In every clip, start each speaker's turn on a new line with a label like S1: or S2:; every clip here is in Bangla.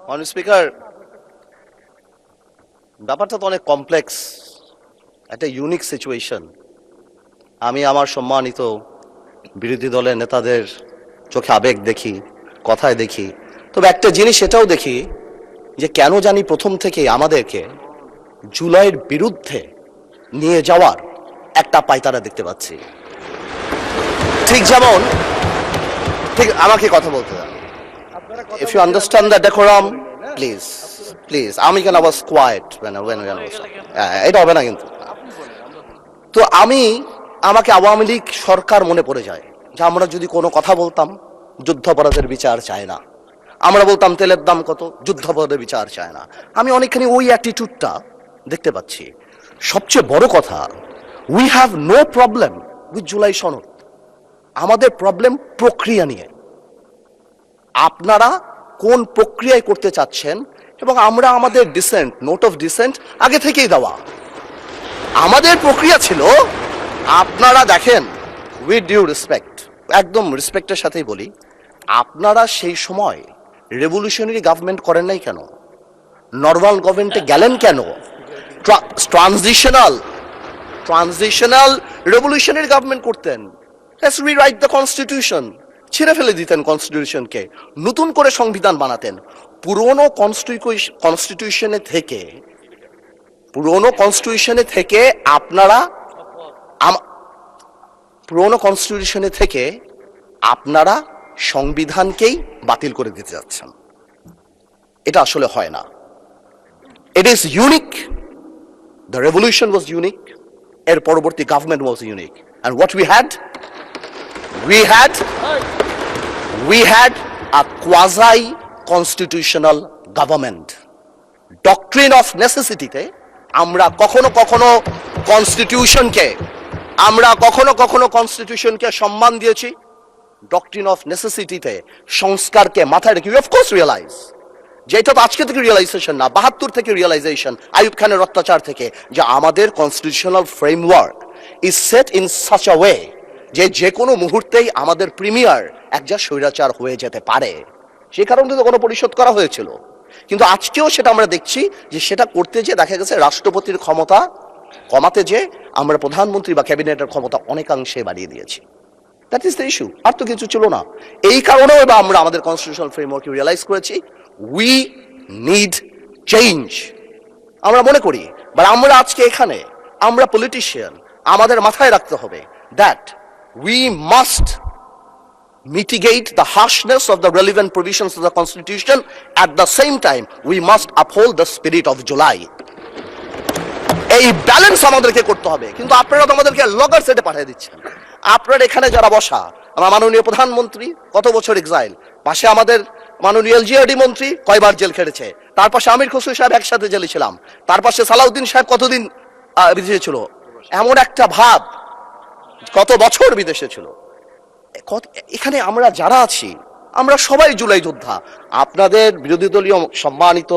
S1: মাননীয় স্পিকার, ব্যাপারটা তো অনেক কমপ্লেক্স, একটা ইউনিক সিচুয়েশন। আমি আমার সম্মানিত বিরোধী দলের নেতাদের চোখে আবেগ দেখি, কথায় দেখি, তবে একটা জিনিস এটাও দেখি যে কেন জানি প্রথম থেকেই আমাদেরকে জুলাইয়ের বিরুদ্ধে নিয়ে যাওয়ার একটা পায়তারা দেখতে পাচ্ছি। ঠিক যেমন, ঠিক আমাকে কথা বলতে দেন। If you understand the decorum, please, please. আমি কেন was quiet when এটা হবে না কিন্তু। তো আমাকে আওয়ামী লীগ সরকার মনে পড়ে যায় যে আমরা যদি কোনো কথা বলতাম যুদ্ধাপরাধের বিচার চায় না, আমরা বলতাম তেলের দাম কত, যুদ্ধাপরাধের বিচার চায় না। আমি অনেকখানি ওই অ্যাটিটিউডটা দেখতে পাচ্ছি। সবচেয়ে বড় কথা, we have no problem with July সনদ। আমাদের প্রবলেম প্রক্রিয়া নিয়ে। আপনারা কোন প্রক্রিয়ায় করতে চাচ্ছেন, এবং আমরা আমাদের ডিসেন্ট, নোট অফ ডিসেন্ট আগে থেকেই দেওয়া। আমাদের প্রক্রিয়া ছিল, আপনারা দেখেন, উইথ ডিউ রেসপেক্ট, একদম রেসপেক্টের সাথেই বলি, আপনারা সেই সময় রেভলিউশনারি গভর্নমেন্ট করেন নাই কেন? নর্মাল গভর্নমেন্টে গেলেন কেন? ট্রানজিশনাল রেভলিউশনারি গভর্নমেন্ট করতেন। লেটস রিরাইট দ্য কনস্টিটিউশন, ছিঁড়ে ফেলে দিতেন কনস্টিটিউশনকে, নতুন করে সংবিধান বানাতেন। পুরনো কনস্টিটিউশনে থেকে আপনারা সংবিধানকেই বাতিল করে দিতে যাচ্ছেন। এটা আসলে হয় না। It is unique. The revolution was unique, এর পরবর্তী government was unique, and what we had a quasi constitutional government. Doctrine of necessity তে আমরা কখনো কনস্টিটিউশনকে সম্মান দিয়েছি। ডক্ট্রিন অফ নেসেসিটিতে সংস্কারকে মাথায় রেখে অফ কোর্স রিয়েলাইজ, যেটা তো আজকে থেকে রিয়েলাইজেশন না, 72 থেকে রিয়েলাইজেশন, আইয়ুব খানের অত্যাচার থেকে, যে আমাদের constitutional framework is set in such a way যে কোনো মুহূর্তেই আমাদের প্রিমিয়ার একজন স্বৈরাচার হয়ে যেতে পারে। সে কারণে তো কোনো পরিশোধ করা হয়েছিল। কিন্তু আজকেও সেটা আমরা দেখছি যে সেটা করতে যে দেখা গেছে রাষ্ট্রপতির ক্ষমতা কমাতে যে আমরা প্রধানমন্ত্রী বা ক্যাবিনেটের ক্ষমতা অনেকাংশে বাড়িয়ে দিয়েছি। দ্যাট ইজ দ্য ইস্যু, আর তো কিছু ছিল না। এই কারণেও এবার আমরা আমাদের কনস্টিটিউশনাল ফ্রেমওয়ার্ক রিয়েলাইজ করেছি উই নিড চেঞ্জ। আমরা মনে করি, বা আমরা আজকে এখানে, আমরা পলিটিশিয়ান, আমাদের মাথায় রাখতে হবে that we must mitigate the harshness of the relevant provisions of the Constitution. At the same time, we must uphold the spirit of July. এই ব্যালেন্স আমাদেরকে করতে হবে। কিন্তু আপনারা তো আমাদেরকে লগর সেটে পাঠিয়ে দিচ্ছেন। আপনারা এখানে যারা বসা, আমার মাননীয় প্রধানমন্ত্রী কত বছর এক্সাইল, পাশে আমাদের মাননীয় এলজিআরডি মন্ত্রী কয়বার জেল খেটেছে, তার পাশে আমির খসরু সাহেব একসাথে জেলে ছিলাম, তার পাশে সালাউদ্দিন সাহেব কতদিন বিদেশে ছিল, এমন একটা ভাব, কত বছর বিদেশে ছিল। এখানে আমরা যারা আছি, আমরা সবাই জুলাই যোদ্ধা। আপনাদের বিরোধী দলীয় সম্মানিত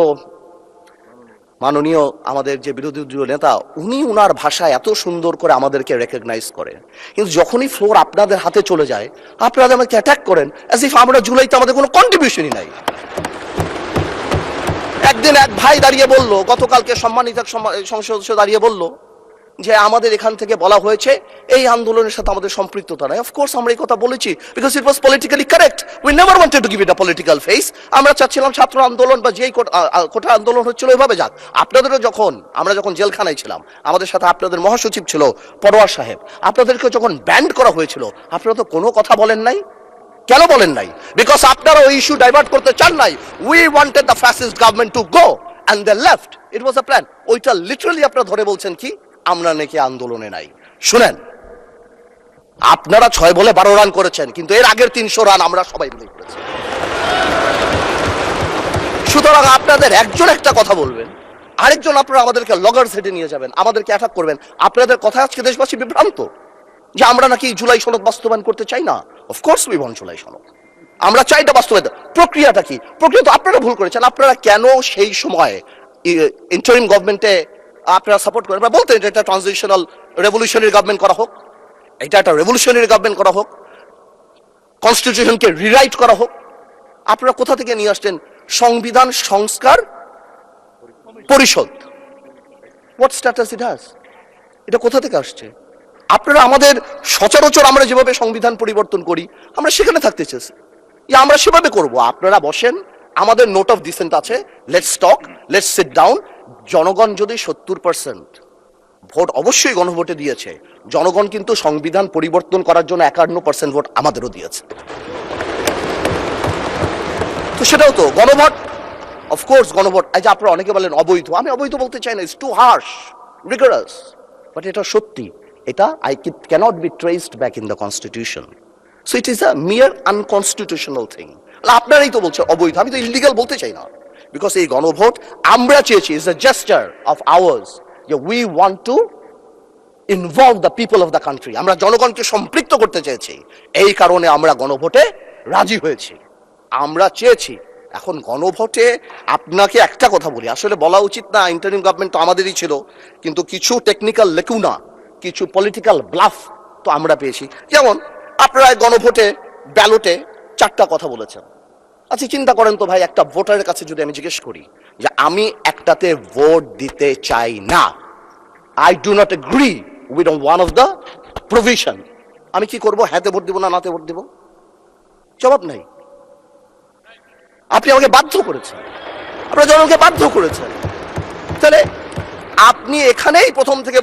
S1: মাননীয় আমাদের যে বিরোধী দলীয় নেতা, উনি উনার ভাষায় এত সুন্দর করে আমাদেরকে রেকগনাইজ করেন, কিন্তু যখনই ফ্লোর আপনাদের হাতে চলে যায়, আপনারা আমাকে অ্যাটাক করেন অ্যাজ ইফ আমরা জুলাইতে আমাদের কোনো কন্ট্রিবিউশনই নাই। একদিন এক ভাই দাঁড়িয়ে বলল, গতকালকে সম্মানিত সংসদ সদস্য দাঁড়িয়ে বলল যে আমাদের এখান থেকে বলা হয়েছে এই আন্দোলনের সাথে আমাদের সম্পৃক্ততা নাই। অফকোর্স আমরা এই কথা বলেছি, because it was politically correct. We never wanted to give it a political face. আমরা চাচ্ছিলাম ছাত্র আন্দোলন বা যেই কোটা আন্দোলন হচ্ছিল ওইভাবে যাক। আপনাদেরও আমরা যখন জেলখানায় ছিলাম, আমাদের সাথে আপনাদের মহাসচিব ছিল পরোয়ার সাহেব, আপনাদেরকে যখন ব্যান্ড করা হয়েছিল, আপনারা তো কোনো কথা বলেন নাই। কেন বলেন নাই? বিকজ আপনারা ওই ইস্যু ডাইভার্ট করতে চান নাই। We wanted the fascist government to go and they left. It was a plan. ওইটা লিটারালি আপনারা ধরে বলছেন কি আমরা নাকি আন্দোলনে নাই। শুনেন, আপনারা 6 বলে 12 রান করেছেন, কিন্তু এর আগের 300 রান আমরা সবাই মিলে করেছি। সুতরাং আপনাদের একজন একটা কথা বলবেন, আরেকজন আপনারা আমাদেরকে লগর সেটে নিয়ে যাবেন, আমাদেরকে অ্যাটাক করবেন। আপনাদের কথা আজকে দেশবাসী বিভ্রান্ত যে আমরা নাকি জুলাই সনদ বাস্তবায়ন করতে চাই না। অফকোর্স উই ওয়ান্ট জুলাই সনদ, আমরা চাই এটা বাস্তবায়ন। প্রক্রিয়াটা কি? প্রক্রিয়া তো আপনারা ভুল করেছেন। আপনারা কেন সেই সময় ইন্টারিম গভর্নমেন্টে আপনারা সাপোর্ট করেন, বলতেন এটা ট্রানজিশনাল রেভলিউশনারি গভর্নমেন্ট করা হোক, এটা একটা রেভলিউশনারি গভর্নমেন্ট করা হোক, কনস্টিটিউশনকে রিরাইট করা হোক। আপনারা কোথা থেকে নিয়ে আসছেন সংবিধান সংস্কার পরিষদ। What status it has? এটা কোথা থেকে আসছে? আপনারা আমাদের সচরাচর আমরা যেভাবে সংবিধান পরিবর্তন করি আমরা সেখানে থাকতে চেয়েছি, আমরা সেভাবে করব। আপনারা বসেন, আমাদের নোট অফ ডিসেন্ট আছে, let's talk, let's sit down. জনগণ যদি 70% ভোট অবশ্যই গণভোটে দিয়েছে, জনগণ কিন্তু সংবিধান পরিবর্তন করার জন্য 51% ভোট আমাদেরও দিয়েছে। তো সেটাও তো গণভোট, অফকোর্স গণভোট। এই যে আপনারা অনেকে বলেন অবৈধ, আমি অবৈধ বলতে চাই না, it's too harsh, rigorous, but এটা সত্যি। এটা can't be traced back in the constitution, so it is a mere unconstitutional thing. আপনারাই তো বলছেন অবৈধ, আমি তো ইলিগাল বলতে চাই না, বিকজ এই গণভোট আমরা চেয়েছি, is a gesture of ours, যে we want to involve the people of the country. আমরা জনগণকে সম্পৃক্ত করতে চেয়েছি, এই কারণে আমরা গণভোটে রাজি হয়েছি, আমরা চেয়েছি। এখন গণভোটে আপনাকে একটা কথা বলি, আসলে বলা উচিত না, ইন্টারিম গভর্নমেন্ট তো আমাদেরই ছিল, কিন্তু কিছু টেকনিক্যাল লেকুনা, কিছু পলিটিক্যাল ব্লাফ তো আমরা পেয়েছি। যেমন আপনারা গণভোটে ব্যালটে 4টা কথা বলেছেন। আচ্ছা চিন্তা করেন তো ভাই, একটা ভোটারের কাছে যদি আমি জিজ্ঞেস করি যে আমি একটাতে ভোট দিতে চাই না, I do not agree with one of the provision, আমি কি করব? হ্যাঁতে ভোট দিব না নাতে ভোট দিব? জবাব নাই। আপনি আমাকে বাধ্য করেছেন, আপনারা জনগণকে বাধ্য করেছেন। তাহলে আপনি এখানেই প্রথম থেকে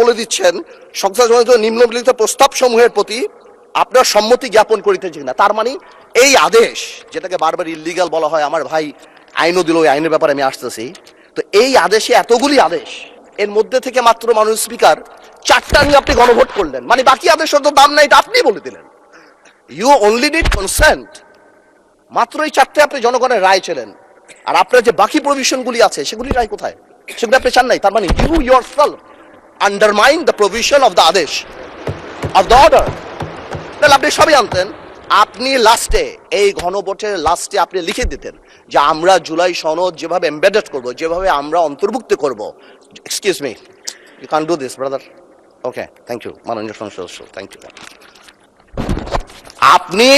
S1: বলে দিচ্ছেন, সংসদ নিম্নলিখিত প্রস্তাব সমূহের প্রতি আপনার সম্মতি জ্ঞাপন করিতেছেন না। তার মানে এই আদেশ, যেটাকে বারবার ইল্লিগাল বলা হয়, আমার ভাই আইনও দিল, ওই আইনের ব্যাপারে আমি আসতেছি। তো এই আদেশে এতগুলি আদেশ, এর মধ্যে থেকে মাত্র মাননীয় স্পিকার 4টা নিয়ে আপনি গণভোট করলেন, মানে বাকি আদেশের তো দাম নাই, এটা আপনি বলে দিলেন। ইউ অনলি নিড কনসেন্ট, মাত্র এই 4টে আপনি জনগণের রায় ছিলেন। আর আপনার যে বাকি প্রভিশনগুলি আছে সেগুলি রায় কোথায়? সেগুলো আপনি চান নাই। তার মানে you yourself undermine the provision of the আদেশ অফ দ্য অর্ডার। তাহলে আপনি সবই আনতেন, আপনি লাস্টে, এই গণভোটের লাস্টে আপনি লিখে দিতেন যে আমরা জুলাই সনদ যেভাবে এমবেডেড করব, যেভাবে আমরা অন্তর্ভুক্ত করব। Excuse me, you can do this brother. Okay, thank you মাননীয় সংসদ সদস্য, থ্যাংক ইউ। আপনি,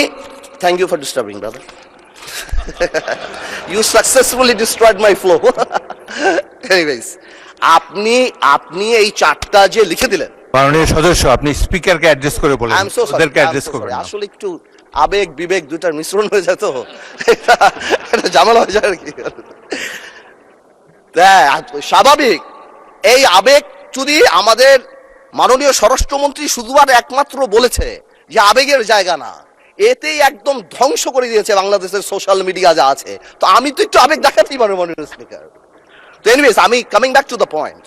S1: thank you for disturbing brother, you successfully destroyed my flow. Anyways, আপনি এই 4টা যে লিখে দিলেন,
S2: মাননীয় সদস্য আপনি স্পিকারকে অ্যাড্রেস করে বলেন,
S1: আই এম সো সরি,
S2: ওদেরকে অ্যাড্রেস করবেন না।
S1: আসলে একটু আবেগ বিবেক দুটার মিশ্রণ হয়ে যায়, তো এটা ঝামেলা হয়ে যায় আর কি। স্বাভাবিক, এই আবেগ যদি আমাদের মাননীয় স্বরাষ্ট্রমন্ত্রী শুধু আর একমাত্র বলেছে যে আবেগের জায়গা না, এতেই একদম ধ্বংস করে দিয়েছে বাংলাদেশের সোশ্যাল মিডিয়া যা আছে। তো আমি তো একটু আবেগ দেখাতেই পারবো মাননীয় স্পিকার। তো এনিওয়েজ, আমি coming back to the point,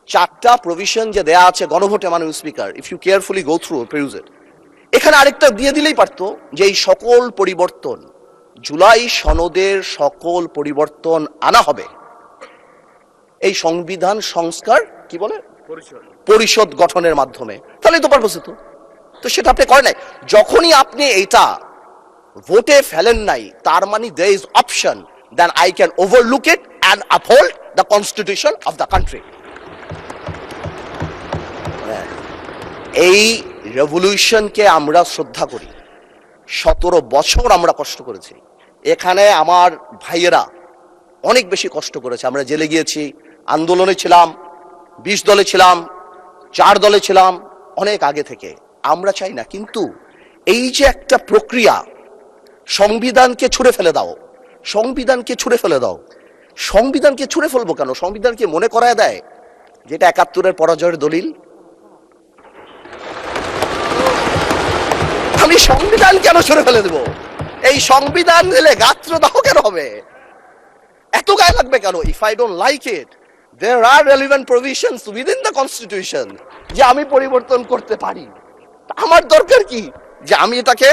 S1: 4টা প্রভিশন যে দেয়া আছে গণভোটে মাননীয় speaker, if you carefully go through peruse it, এখানে আরেকটা দিয়ে দিলেই পারতো যে এই সকল পরিবর্তন, জুলাই সনদের সকল পরিবর্তন আনা হবে এই সংবিধান সংস্কার কি বলে পরিষদ গঠনের মাধ্যমে, তাহলে তো পারপোস হতো। তো সেটা আপনি করেন নাই। যখনই আপনি এইটা ভোটে ফেলেন নাই, তার মানে there is option then I can overlook it and uphold the constitution of the country. এই রেভলিউশনকে আমরা শ্রদ্ধা করি, 17 বছর আমরা কষ্ট করেছি, এখানে আমার ভাইয়েরা অনেক বেশি কষ্ট করেছে, আমরা জেলে গিয়েছি, আন্দোলনে ছিলাম, 20 দলে ছিলাম, 4 দলে ছিলাম, অনেক আগে থেকে। আমরা চাই না, কিন্তু এই যে একটা প্রক্রিয়া, সংবিধানকে ছুঁড়ে ফেলে দাও, সংবিধানকে ছুঁড়ে ফেলে দাও, সংবিধানকে ছুঁড়ে ফেলবো কেন? সংবিধানকে মনে করায় দেয় যেটা 71-এর পরাজয়ের দলিল। আমি সংবিধান কেন ছুঁড়ে ফেলে দেবো? এই সংবিধান দিলে গাত্রদাহ কেন হবে? এত গায়ে লাগবে কেন? If I don't like it, there are relevant provisions within the constitution যে আমি পরিবর্তন করতে পারি। আমার দরকার কি যে আমি এটাকে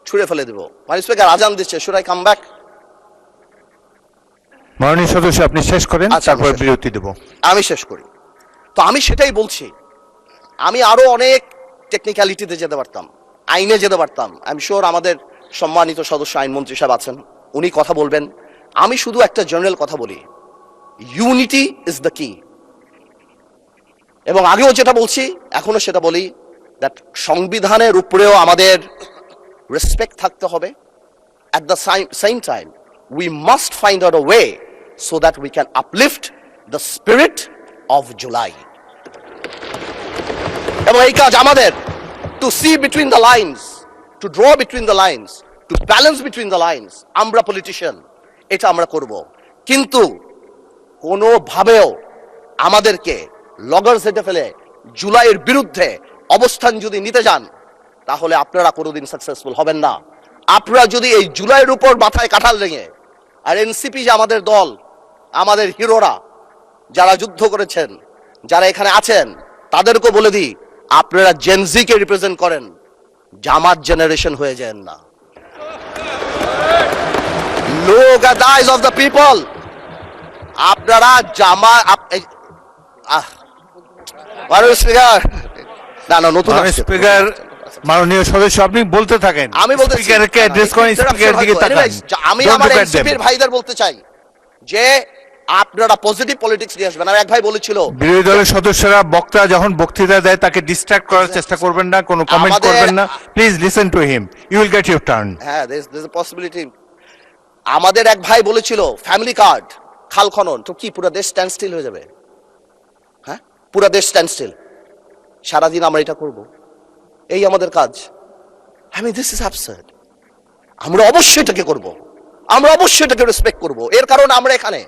S1: ছুঁড়ে ফেলে দেবো? মাননীয় স্পিকার আজান দিচ্ছে, should I come back?
S2: মাননীয় সদস্য আপনি শেষ করেন, তারপর বিরতি দেব।
S1: আমি শেষ করি। তো আমি সেটাই বলছি, আমি আরো অনেক টেকনিক্যালিটিতে যেতে পারতাম, আইনে যেতে পারতাম। আই এম শিওর আমাদের সম্মানিত সদস্য আইনমন্ত্রী সাহেব আছেন, উনি কথা বলবেন। আমি শুধু একটা জেনারেল কথা বলি, ইউনিটি ইজ দ্য কি। এবং আগেও যেটা বলছি, এখনো সেটা বলি, দ্যাট সংবিধানের উপরেও আমাদের রেসপেক্ট থাকতে হবে। At the same time, we must find out a way so that we can uplift the spirit of July. এবং এই কাজ আমাদের, to see between the lines, to draw between the lines, to balance between the lines. আমরা পলিটিশিয়ান, এটা আমরা করব, কিন্তু কোনোভাবেও আমাদেরকে লগর সেটে ফেলে জুলাইয়ের বিরুদ্ধে অবস্থান যদি নিতে যান, তাহলে আপনারা কোনোদিন সাকসেসফুল হবেন না। আপনারা যদি এই জুলাইয়ের উপর মাথায় কাঁঠাল লেগে, আর এনসিপি যে আমাদের দল, আমাদের হিরোরা যারা যুদ্ধ করেছেন, যারা এখানে আছেন, তাদেরকে বলে দিই, আপনারা জেনজিকে রিপ্রেজেন্ট করেন, জামাত জেনারেশন হয়ে যান না। Look at the eyes of the people. আপনারা স্পিকার না নতুন
S2: স্পিকার, মাননীয় সদস্য, আপনি বলতে থাকেন।
S1: আমি বলতে
S2: স্পিকারকে অ্যাড্রেস করেন, স্পিকারের দিকে তাকান।
S1: আমি আমার এনসিপির ভাইদের বলতে চাই যে আপনারা পজিটিভ পলিটিক্স নিয়ে আসবেন। আর এক ভাই বলেছিল,
S2: বিরোধী দলের সদস্যরা বক্তা যখন বক্তৃতা দেয় তাকে ডিস্ট্রাক্ট করার চেষ্টা করবেন না, কোনো কমেন্ট করবেন না। Please listen to him, you will get your turn.
S1: হ্যাঁ, there is a possibility। আমাদের এক ভাই বলেছিল ফ্যামিলি কার্ড, খাল খনন, তো কি পুরো দেশ স্ট্যান্ড স্টিল হয়ে যাবে? হ্যাঁ, পুরো দেশ স্ট্যান্ড স্টিল, সারাদিন আমরা এটা করব, এই আমাদের কাজ। This is absurd. আমরা অবশ্যই এটাকে করব, আমরা অবশ্যই এটাকে রেসপেক্ট করব। এর কারণে আমরা এখানে,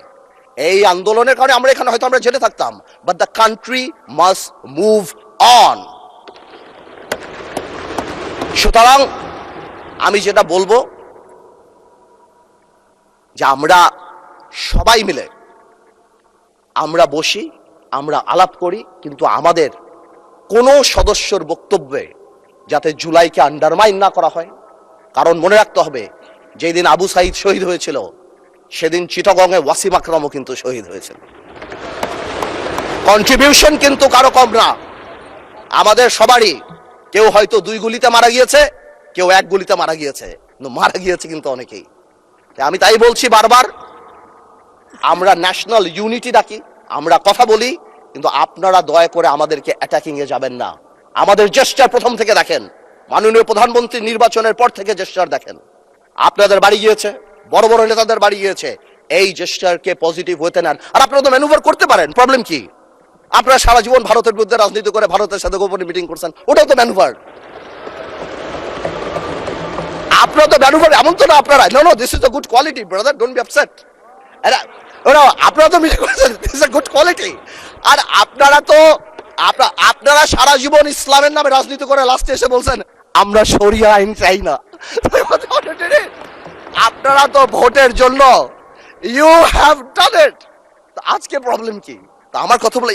S1: এই আন্দোলনের কারণে আমরা এখানে, হয়তো আমরা জেলে থাকতাম, but the country must move on. সুতরাং আমি যেটা বলবো যে আমরা সবাই মিলে আমরা বসি, আমরা আলাপ করি, কিন্তু আমাদের কোনো সদস্যর বক্তব্যে যাতে জুলাইকে আন্ডারমাইন না করা হয়। কারণ মনে রাখতে হবে, যেদিন আবু সাইদ শহীদ হয়েছিল, সেদিন চিটাগংয়ে ওয়াসিম আকরামও কিন্তু শহীদ হয়েছিল। কন্ট্রিবিউশন কিন্তু কারো কম না, আমাদের সবারই। কেউ হয়তো 2 গুলিতে মারা গিয়েছে, কেউ 1 গুলিতে মারা গিয়েছে, মারা গিয়েছে কিন্তু অনেকেই। আমি তাই বলছি বারবার, আমরা ন্যাশনাল ইউনিটি ডাকি, আমরা কথা বলি, কিন্তু আপনারা দয়া করে আমাদেরকে অ্যাটাকিং এ যাবেন না। আমাদের জেস্টার প্রথম থেকে দেখেন, মাননীয় প্রধানমন্ত্রী নির্বাচনের পর থেকে জেস্টার দেখেন, আপনাদের বাড়ি গিয়েছে, বড় বড় নেতাদের বাড়ি গিয়েছে, এই জেস্টারকে পজিটিভ হতে নেন। আর আপনারা তো ম্যানুভার করতে পারেন, প্রবলেম কি? আপনারা সারা জীবন ভারতের বিরুদ্ধে রাজনীতি করে ভারতের সাথে গোপনে মিটিং করছেন, ওটাও তো ম্যানুভার। আপনারা তো ম্যানুভার, এমন তো না আপনারা, no this is a good quality brother, don't be upset. আপনারা তো মিটিং করছেন, this is a good quality. আর আপনারা সারা জীবন ইসলামের নামে রাজনীতি করে লাস্টে এসে বলছেন আমরা শরিয়া আইন চাই না। আপনারা তো ভোটের জন্য ইউ হ্যাভ ডান ইট। আজকে প্রবলেম কি? আমার কথা বলে